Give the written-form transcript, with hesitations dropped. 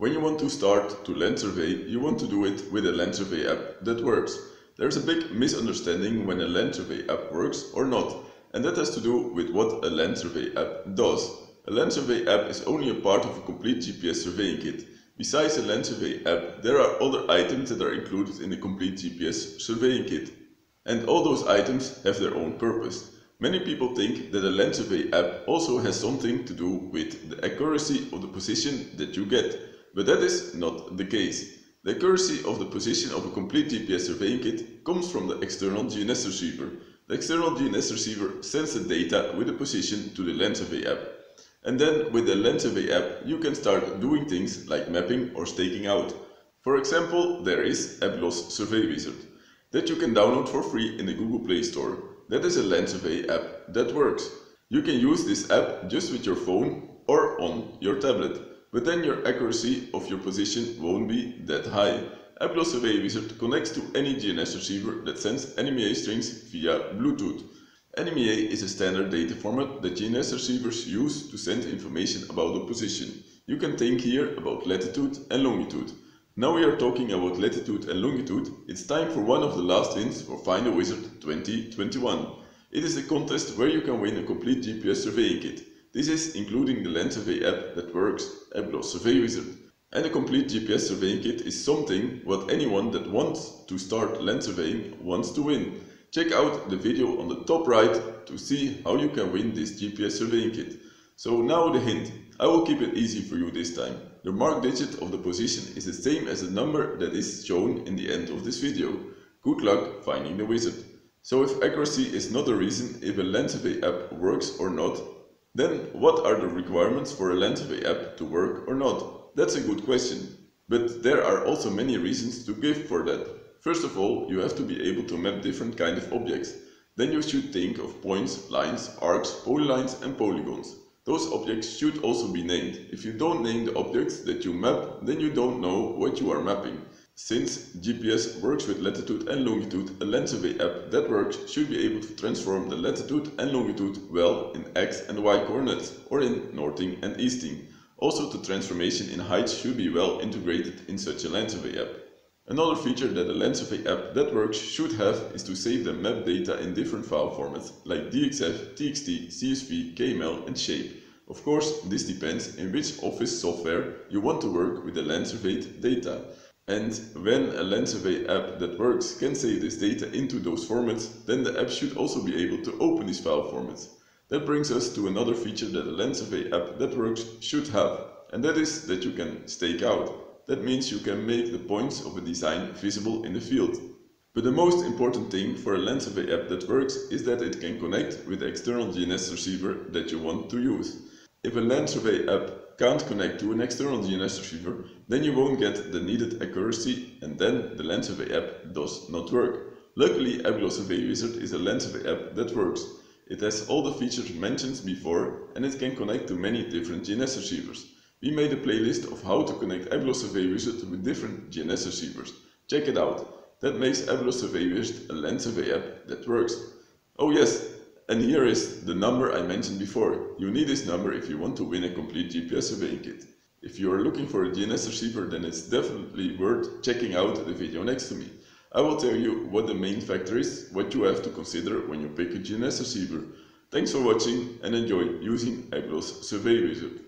When you want to start to land survey, you want to do it with a land survey app that works. There's a big misunderstanding when a land survey app works or not, and that has to do with what a land survey app does. A land survey app is only a part of a complete GPS surveying kit. Besides a land survey app, there are other items that are included in the complete GPS surveying kit. And all those items have their own purpose. Many people think that a land survey app also has something to do with the accuracy of the position that you get. But that is not the case. The accuracy of the position of a complete GPS surveying kit comes from the external GNSS receiver. The external GNSS receiver sends the data with the position to the land survey app. And then with the land survey app you can start doing things like mapping or staking out. For example, there is Apglos Survey Wizard that you can download for free in the Google Play Store. That is a land survey app that works. You can use this app just with your phone or on your tablet. But then your accuracy of your position won't be that high. Apglos Survey Wizard connects to any GNSS receiver that sends NMEA strings via Bluetooth. NMEA is a standard data format that GNSS receivers use to send information about the position. You can think here about latitude and longitude. Now we are talking about latitude and longitude, it's time for one of the last wins for Find a Wizard 2021. It is a contest where you can win a complete GPS surveying kit. This is including the land survey app that works, Apglos Survey Wizard. And a complete GPS surveying kit is something what anyone that wants to start land surveying wants to win. Check out the video on the top right to see how you can win this GPS surveying kit. So now the hint, I will keep it easy for you this time. The mark digit of the position is the same as the number that is shown in the end of this video. Good luck finding the wizard. So if accuracy is not a reason if a land survey app works or not, then what are the requirements for a land survey app to work or not? That's a good question. But there are also many reasons to give for that. First of all, you have to be able to map different kind of objects. Then you should think of points, lines, arcs, polylines and polygons. Those objects should also be named. If you don't name the objects that you map, then you don't know what you are mapping. Since GPS works with latitude and longitude, a land survey app that works should be able to transform the latitude and longitude well in X and Y coordinates or in northing and easting. Also, the transformation in height should be well integrated in such a land survey app. Another feature that a land survey app that works should have is to save the map data in different file formats like DXF, TXT, CSV, KML and shape. Of course, this depends in which office software you want to work with the land surveyed data. And when a land survey app that works can save this data into those formats, then the app should also be able to open these file formats. That brings us to another feature that a land survey app that works should have, and that is that you can stake out. That means you can make the points of a design visible in the field. But the most important thing for a land survey app that works is that it can connect with the external GNSS receiver that you want to use. If a land survey app can't connect to an external GNSS receiver, then you won't get the needed accuracy and then the land survey app does not work. Luckily, Apglos Survey Wizard is a land survey app that works. It has all the features mentioned before and it can connect to many different GNSS receivers. We made a playlist of how to connect Apglos Survey Wizard with different GNSS receivers. Check it out. That makes Apglos Survey Wizard a land survey app that works. Oh yes, and here is the number I mentioned before. You need this number if you want to win a complete GPS surveying kit. If you are looking for a GNSS receiver, then it's definitely worth checking out the video next to me. I will tell you what the main factor is, what you have to consider when you pick a GNSS receiver. Thanks for watching and enjoy using Apglos Survey Wizard.